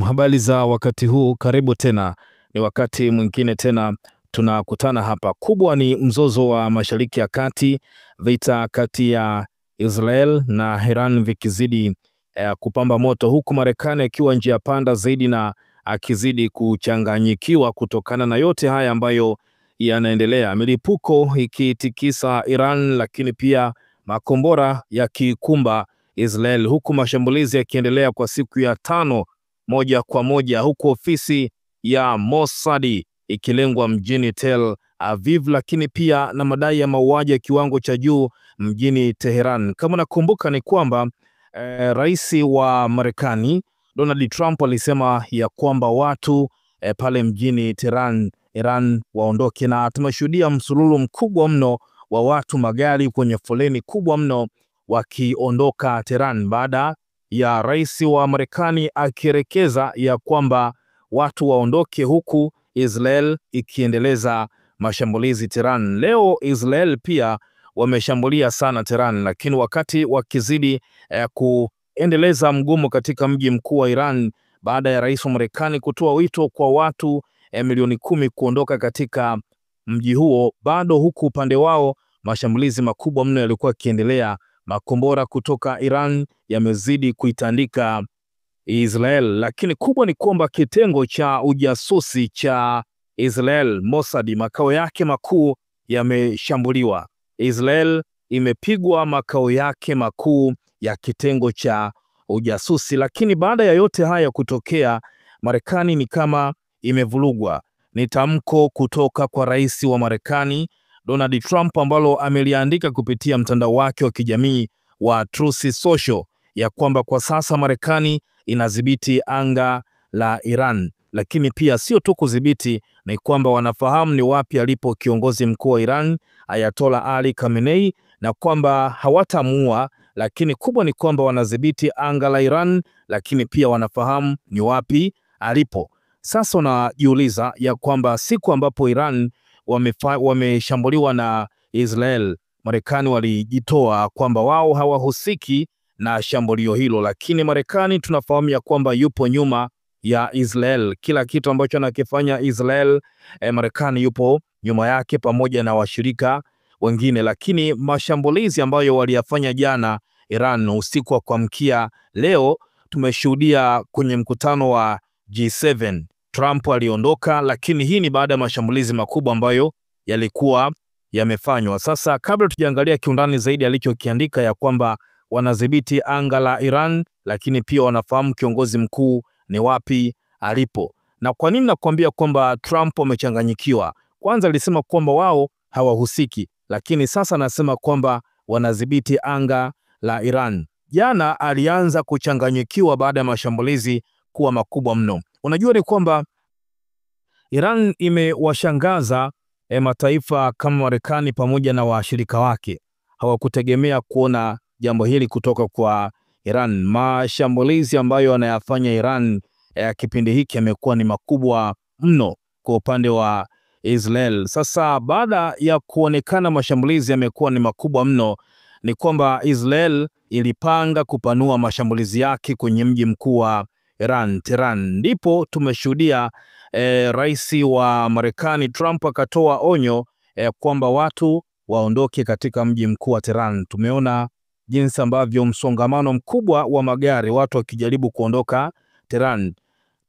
habari za wakati huu, karibu tena. Ni wakati mwingine tena tunakutana hapa. Kubwa ni mzozo wa Mashariki ya Kati, vita kati ya Israel na Iran vikizidi kupamba moto, huku Marekani akiwa njia panda zaidi na akizidi kuchanganyikiwa kutokana na yote haya ambayo yanaendelea. Milipuko ikitikisa Iran, lakini pia makombora yakikumba Israel, huku mashambulizi yakiendelea kwa siku ya 5 moja kwa moja, huku ofisi ya Mossad ikilengwa mjini Tel Aviv, lakini pia na madai ya mauaji ya kiwango cha juu mjini Tehran. Kama nakumbuka ni kwamba rais wa Marekani Donald Trump alisema ya kwamba watu pale mjini Tehran, Iran waondoke, na tumeshuhudia msululu mkubwa mno wa watu, magari kwenye foleni kubwa mno wakiondoka Tehran baada ya rais wa Marekani akielekeza ya kwamba watu waondoke, huku Israel ikiendeleza mashambulizi Tehran. Leo Israel pia wameshambulia sana Tehran, lakini wakati wakizidi kuendeleza mgomo katika mji mkuu wa Iran baada ya rais wa Marekani kutoa wito kwa watu milioni 10 kuondoka katika mji huo, bado huku upande wao mashambulizi makubwa mno yalikuwa yakiendelea. Makombora kutoka Iran yamezidi kuitandika Israel, lakini kubwa ni kwamba kitengo cha ujasusi cha Israel, Mossad, makao yake makuu yameshambuliwa. Israel imepigwa makao yake makuu ya kitengo cha ujasusi, lakini baada ya yote haya kutokea, Marekani ni kama imevurugwa. Ni tamko kutoka kwa rais wa Marekani Donald Trump ambalo ameliandika kupitia mtandao wake wa kijamii wa Truth Social ya kwamba kwa sasa Marekani inadhibiti anga la Iran, lakini pia sio tu kudhibiti, ni kwamba wanafahamu ni wapi alipo kiongozi mkuu wa Iran Ayatollah Ali Khamenei, na kwamba hawatamuua, lakini kubwa ni kwamba wanadhibiti anga la Iran, lakini pia wanafahamu ni wapi alipo. Sasa unajiuliza ya kwamba siku ambapo Iran wameshambuliwa na Israel, Marekani walijitoa kwamba wao hawahusiki na shambulio hilo, lakini Marekani tunafahamu ya kwamba yupo nyuma ya Israel. Kila kitu ambacho anakifanya Israel, Marekani yupo nyuma yake pamoja na washirika wengine. Lakini mashambulizi ambayo waliyafanya jana Iran usiku wa kuamkia leo, tumeshuhudia kwenye mkutano wa G7 Trump aliondoka, lakini hii ni baada ya mashambulizi makubwa ambayo yalikuwa yamefanywa. Sasa kabla tujaangalia kiundani zaidi alichokiandika ya kwamba wanadhibiti anga la Iran, lakini pia wanafahamu kiongozi mkuu ni wapi alipo. Na kwa nini nakwambia kwamba Trump amechanganyikiwa? Kwanza alisema kwamba wao hawahusiki, lakini sasa anasema kwamba wanadhibiti anga la Iran. Jana alianza kuchanganyikiwa baada ya mashambulizi kuwa makubwa mno. Unajua ni kwamba Iran imewashangaza mataifa kama Marekani pamoja na washirika wake. Hawakutegemea kuona jambo hili kutoka kwa Iran. Mashambulizi ambayo anayafanya Iran kipindi hiki yamekuwa ni makubwa mno kwa upande wa Israel. Sasa baada ya kuonekana mashambulizi yamekuwa ni makubwa mno, ni kwamba Israel ilipanga kupanua mashambulizi yake kwenye mji mkuu wa Iran, Tehran. Ndipo tumeshuhudia rais wa Marekani Trump akatoa onyo kwamba watu waondoke katika mji mkuu wa Tehran. Tumeona jinsi ambavyo msongamano mkubwa wa magari, watu wakijaribu kuondoka Tehran.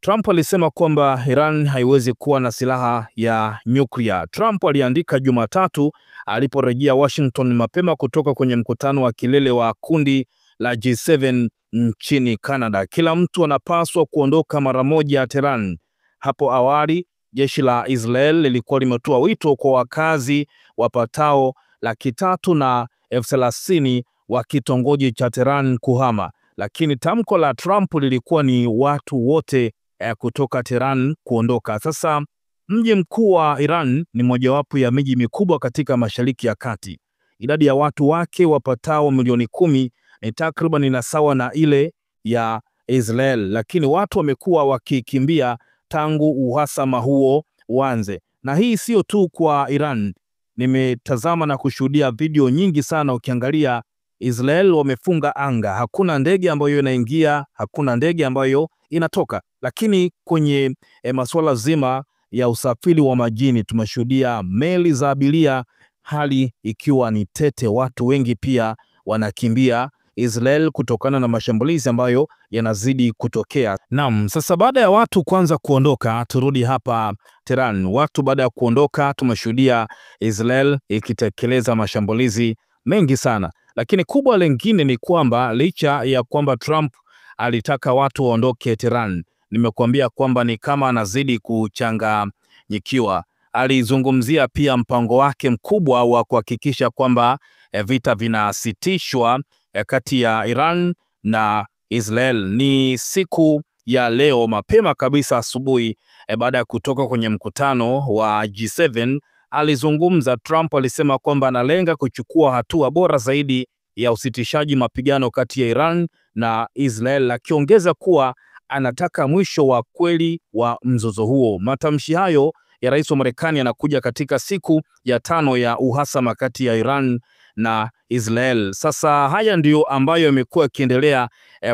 Trump alisema kwamba Iran haiwezi kuwa na silaha ya nyuklia. Trump aliandika Jumatatu aliporejea Washington mapema kutoka kwenye mkutano wa kilele wa kundi la G7 nchini Canada. Kila mtu anapaswa kuondoka mara moja Tehran. Hapo awali jeshi la Israel lilikuwa limetoa wito kwa wakazi wapatao 330,000 wa kitongoji cha Tehran kuhama, lakini tamko la Trump lilikuwa ni watu wote kutoka Tehran kuondoka. Sasa mji mkuu wa Iran ni mojawapo ya miji mikubwa katika Mashariki ya Kati. Idadi ya watu wake wapatao milioni 10 ni takriban na sawa na ile ya Israel, lakini watu wamekuwa wakikimbia tangu uhasama huo uanze. Na hii sio tu kwa Iran. Nimetazama na kushuhudia video nyingi sana, ukiangalia Israel wamefunga anga. Hakuna ndege ambayo inaingia, hakuna ndege ambayo inatoka. Lakini kwenye masuala zima ya usafiri wa majini tumeshuhudia meli za abiria, hali ikiwa ni tete. Watu wengi pia wanakimbia Israel kutokana na mashambulizi ambayo yanazidi kutokea. Naam, sasa baada ya watu kuanza kuondoka, turudi hapa Tehran. Watu baada ya kuondoka, tumeshuhudia Israel ikitekeleza mashambulizi mengi sana, lakini kubwa lingine ni kwamba licha ya kwamba Trump alitaka watu waondoke Tehran, nimekuambia kwamba ni kama anazidi kuchanganyikiwa. Alizungumzia pia mpango wake mkubwa wa kuhakikisha kwamba vita vinasitishwa kati ya Iran na Israel. Ni siku ya leo mapema kabisa asubuhi, baada ya kutoka kwenye mkutano wa G7, alizungumza. Trump alisema kwamba analenga kuchukua hatua bora zaidi ya usitishaji mapigano kati ya Iran na Israel, akiongeza kuwa anataka mwisho wa kweli wa mzozo huo. Matamshi hayo ya rais wa Marekani yanakuja katika siku ya 5 ya uhasama kati ya Iran na Israel. Sasa haya ndiyo ambayo yamekuwa yakiendelea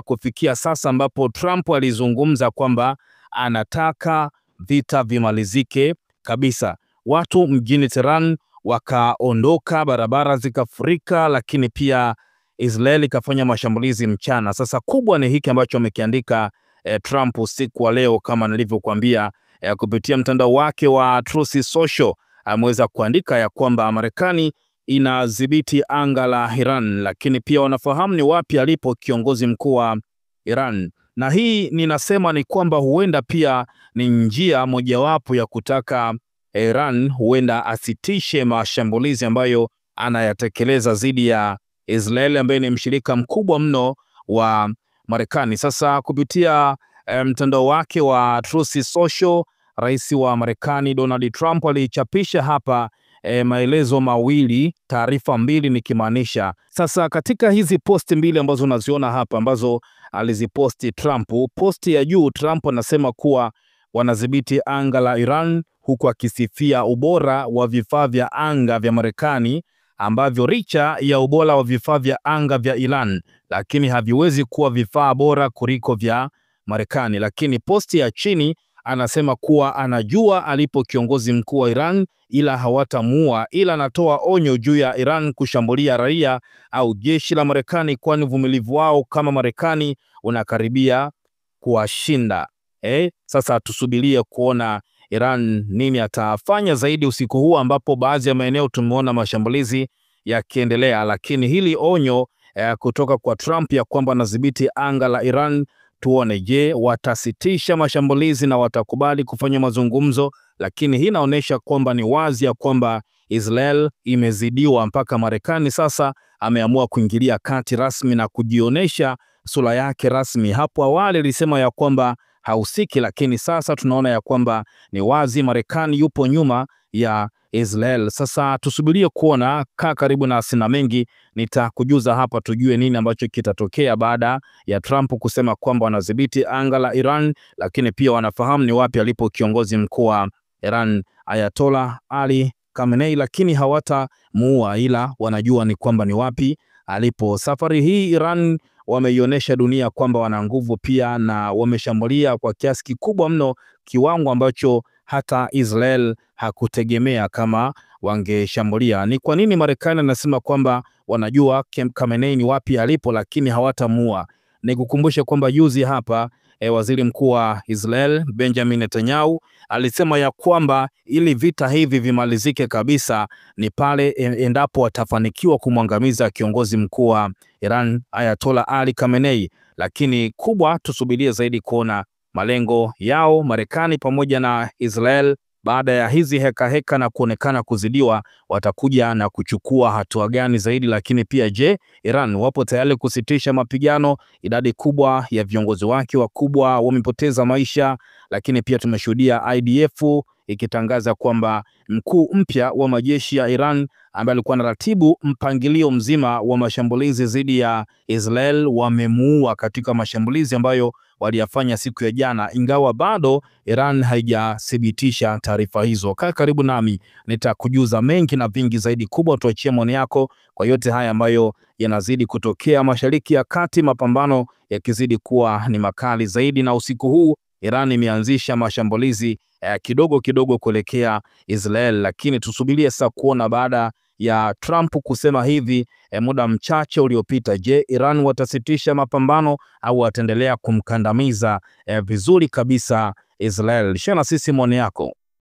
kufikia sasa, ambapo Trump alizungumza kwamba anataka vita vimalizike kabisa. Watu mjini Tehran wakaondoka, barabara zikafurika, lakini pia Israel ikafanya mashambulizi mchana. Sasa kubwa ni hiki ambacho amekiandika Trump usiku wa leo, kama nilivyokuambia kupitia mtandao wake wa Truth Social. Ameweza kuandika ya kwamba Marekani inadhibiti anga la Iran, lakini pia wanafahamu ni wapi alipo kiongozi mkuu wa Iran. Na hii ninasema ni kwamba huenda pia ni njia mojawapo ya kutaka Iran huenda asitishe mashambulizi ambayo anayatekeleza dhidi ya Israel, ambaye ni mshirika mkubwa mno wa Marekani. Sasa kupitia mtandao wake wa Truth Social, rais wa Marekani Donald Trump alichapisha hapa maelezo mawili, taarifa mbili nikimaanisha. Sasa katika hizi posti mbili ambazo unaziona hapa ambazo aliziposti Trump, posti ya juu Trump anasema kuwa wanadhibiti anga la Iran, huku akisifia ubora wa vifaa vya anga vya Marekani ambavyo licha ya ubora wa vifaa vya anga vya Iran, lakini haviwezi kuwa vifaa bora kuliko vya Marekani. Lakini posti ya chini anasema kuwa anajua alipo kiongozi mkuu wa Iran, ila hawatamuua, ila anatoa onyo juu ya Iran kushambulia raia au jeshi la Marekani, kwani uvumilivu wao kama Marekani unakaribia kuwashinda. Sasa tusubirie kuona Iran nini atafanya zaidi usiku huu, ambapo baadhi ya maeneo tumeona mashambulizi yakiendelea. Lakini hili onyo kutoka kwa Trump ya kwamba anadhibiti anga la Iran, tuone je, watasitisha mashambulizi na watakubali kufanya mazungumzo. Lakini hii inaonyesha kwamba ni wazi ya kwamba Israel imezidiwa, mpaka Marekani sasa ameamua kuingilia kati rasmi na kujionyesha sura yake rasmi. Hapo awali alisema ya kwamba hausiki, lakini sasa tunaona ya kwamba ni wazi Marekani yupo nyuma ya Israel. Sasa tusubirie kuona, kaa karibu na sina mengi, nitakujuza hapa tujue nini ambacho kitatokea baada ya Trump kusema kwamba wanadhibiti anga la Iran, lakini pia wanafahamu ni wapi alipo kiongozi mkuu wa Iran Ayatollah Ali Khamenei, lakini hawatamuua, ila wanajua ni kwamba ni wapi alipo. Safari hii Iran wameionyesha dunia kwamba wana nguvu pia, na wameshambulia kwa kiasi kikubwa mno, kiwango ambacho hata Israel hakutegemea kama wangeshambulia. Ni kwa nini Marekani anasema kwamba wanajua Khamenei ni wapi alipo, lakini hawatamuua? Nikukumbushe kwamba juzi hapa waziri mkuu wa Israel Benjamin Netanyahu alisema ya kwamba ili vita hivi vimalizike kabisa ni pale endapo watafanikiwa kumwangamiza kiongozi mkuu wa Iran Ayatollah Ali Khamenei. Lakini kubwa tusubirie zaidi kuona malengo yao Marekani pamoja na Israel baada ya hizi heka na kuonekana kuzidiwa, watakuja na kuchukua hatua gani zaidi. Lakini pia je, Iran wapo tayari kusitisha mapigano? Idadi kubwa ya viongozi wake wakubwa wamepoteza maisha, lakini pia tumeshuhudia IDF ikitangaza kwamba mkuu mpya wa majeshi ya Iran ambaye alikuwa anaratibu mpangilio mzima wa mashambulizi dhidi ya Israel wamemuua katika mashambulizi ambayo waliyafanya siku ya jana, ingawa bado Iran haijathibitisha taarifa hizo. Kaa karibu nami, nitakujuza mengi na vingi zaidi. Kubwa tuachie maoni yako kwa yote haya ambayo yanazidi kutokea Mashariki ya Kati, mapambano yakizidi kuwa ni makali zaidi, na usiku huu Iran imeanzisha mashambulizi kidogo kidogo kuelekea Israel, lakini tusubirie sasa kuona baada ya Trump kusema hivi muda mchache uliopita, je, Iran watasitisha mapambano au wataendelea kumkandamiza vizuri kabisa Israel? Shana sisi maoni yako.